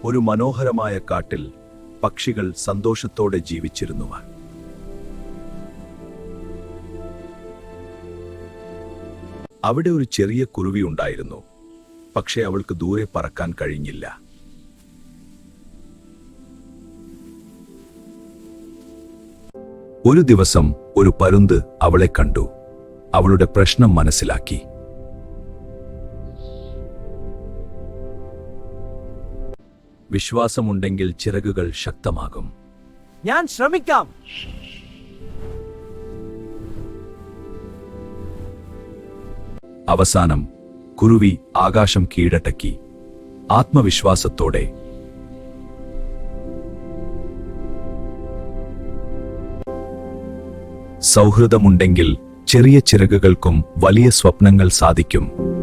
ഒരു മനോഹരമായ കാട്ടിൽ പക്ഷികൾ സന്തോഷത്തോടെ ജീവിച്ചിരുന്നു. അവിടെ ഒരു ചെറിയ കുരുവി ഉണ്ടായിരുന്നു. പക്ഷേ അവൾക്ക് ദൂരെ പറക്കാൻ കഴിഞ്ഞില്ല. ഒരു ദിവസം ഒരു പരുന്ത് അവളെ കണ്ടു. അവളുടെ പ്രശ്നം മനസ്സിലാക്കി. വിശ്വാസമുണ്ടെങ്കിൽ ചിറകുകൾ ശക്തമാകും. ഞാൻ ശ്രമിക്കാം. അവസാനം കുരുവി ആകാശം കീഴടക്കി, ആത്മവിശ്വാസത്തോടെ. സൗഹൃദമുണ്ടെങ്കിൽ ചെറിയ ചിറകുകൾക്കും വലിയ സ്വപ്നങ്ങൾ സാധിക്കും.